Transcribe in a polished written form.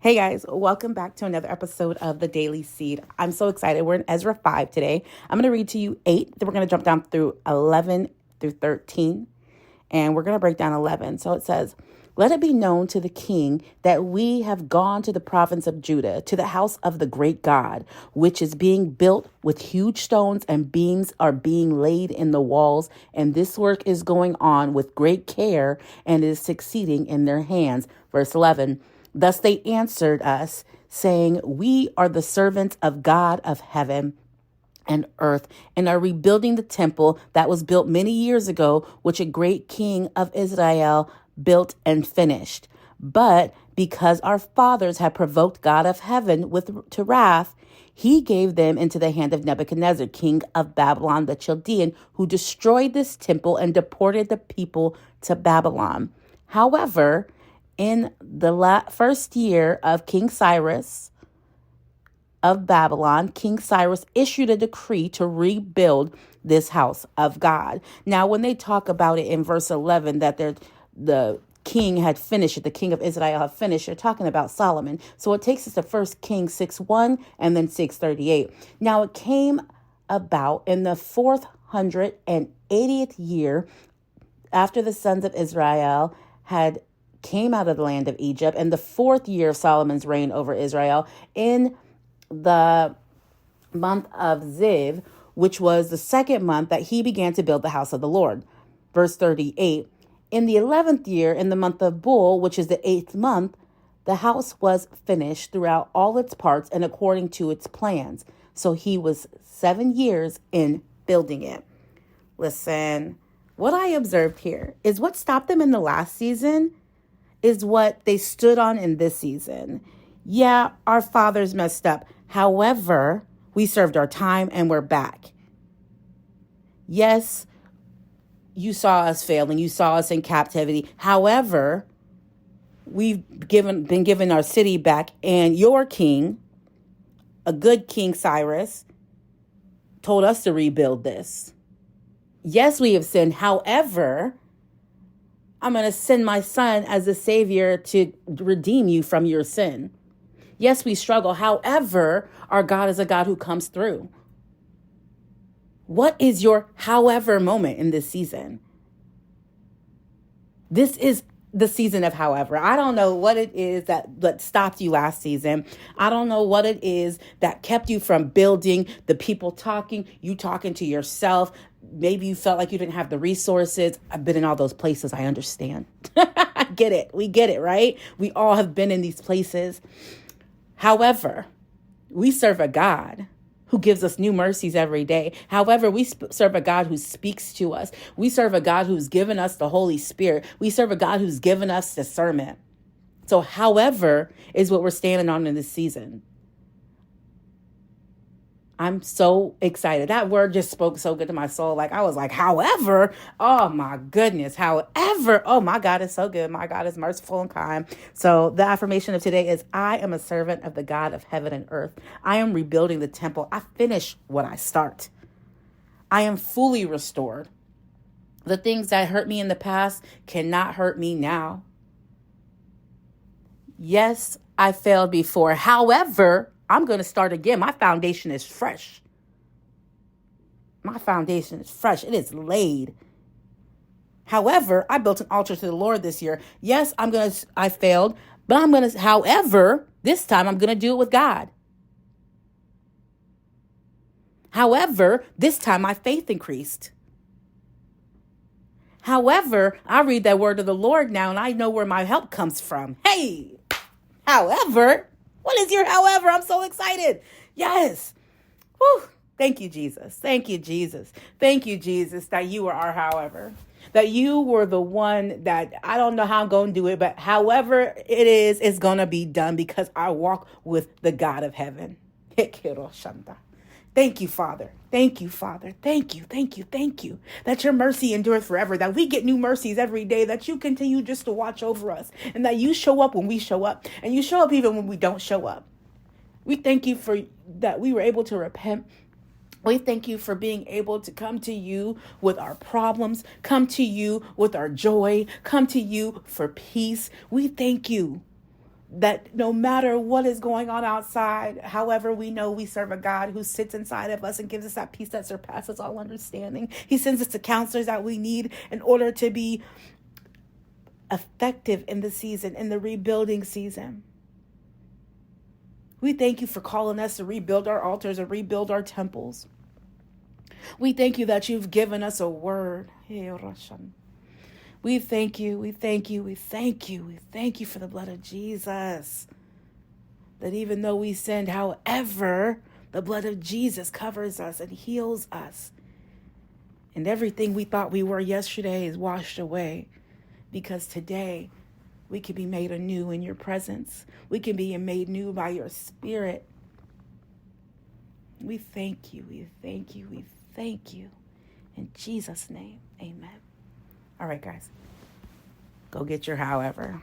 Hey guys, welcome back to another episode of the Daily Seed. I'm so excited. We're in Ezra 5 today. I'm going to read to you 8, then we're going to jump down through 11 through 13, and we're going to break down 11. So it says, "Let it be known to the king that we have gone to the province of Judah, to the house of the great God, which is being built with huge stones, and beams are being laid in the walls, and this work is going on with great care and is succeeding in their hands." Verse 11, "Thus they answered us, saying, We are the servants of God of heaven and earth, and are rebuilding the temple that was built many years ago, which a great king of Israel built and finished. But because our fathers had provoked God of heaven to wrath, he gave them into the hand of Nebuchadnezzar, king of Babylon the Chaldean, who destroyed this temple and deported the people to Babylon. However, in the first year of King Cyrus of Babylon, King Cyrus issued a decree to rebuild this house of God." Now, when they talk about it in verse 11, that the king had finished it, the king of Israel had finished, they're talking about Solomon. So it takes us to 1 Kings 6:1 and then 6:38. "Now it came about in the 480th year after the sons of Israel had came out of the land of Egypt, and the 4th year of Solomon's reign over Israel, in the month of Ziv, which was the 2nd month, that he began to build the house of the Lord." Verse 38, "In the 11th year, in the month of Bul, which is the 8th month, the house was finished throughout all its parts and according to its plans. So he was 7 years in building it." Listen, what I observed here is what stopped them in the last season is what they stood on in this season. Yeah, our fathers messed up. However, we served our time and we're back. Yes, you saw us failing. You saw us in captivity. However, we've been given our city back, and your king, a good King Cyrus, told us to rebuild this. Yes, we have sinned. However, I'm going to send my son as a savior to redeem you from your sin. Yes, we struggle. However, our God is a God who comes through. What is your however moment in this season? This is the season of however. I don't know what it is that stopped you last season. I don't know what it is that kept you from building, the people talking, you talking to yourself. Maybe you felt like you didn't have the resources. I've been in all those places. I understand. I get it. We get it, right? We all have been in these places. However, we serve a God who gives us new mercies every day. However, we serve a God who speaks to us. We serve a God who's given us the Holy Spirit. We serve a God who's given us discernment. So however is what we're standing on in this season. I'm so excited. That word just spoke so good to my soul. Like I was like, however, oh my goodness. However, oh my God is so good. My God is merciful and kind. So the affirmation of today is, I am a servant of the God of heaven and earth. I am rebuilding the temple. I finish what I start. I am fully restored. The things that hurt me in the past cannot hurt me now. Yes, I failed before. However, I'm going to start again. My foundation is fresh. My foundation is fresh. It is laid. However, I built an altar to the Lord this year. Yes, I failed, but however, this time I'm going to do it with God. However, this time my faith increased. However, I read that word of the Lord now and I know where my help comes from. Hey, however, what is your however? I'm so excited. Yes. Whew. Thank you, Jesus. Thank you, Jesus. Thank you, Jesus, that you are our however. That you were the one that I don't know how I'm going to do it, but however it is, it's going to be done because I walk with the God of heaven. Thank you, Father. Thank you, Father. Thank you, thank you, thank you. That your mercy endures forever, that we get new mercies every day, that you continue just to watch over us, and that you show up when we show up, and you show up even when we don't show up. We thank you for that we were able to repent. We thank you for being able to come to you with our problems, come to you with our joy, come to you for peace. We thank you that no matter what is going on outside, however, we know we serve a God who sits inside of us and gives us that peace that surpasses all understanding. He sends us the counselors that we need in order to be effective in the season, in the rebuilding season. We thank you for calling us to rebuild our altars and rebuild our temples. We thank you that you've given us a word. We thank you, we thank you, we thank you, we thank you for the blood of Jesus. That even though we sinned, however, the blood of Jesus covers us and heals us. And everything we thought we were yesterday is washed away. Because today we can be made anew in your presence. We can be made new by your Spirit. We thank you, we thank you, we thank you. In Jesus' name, amen. All right, guys. Go get your however.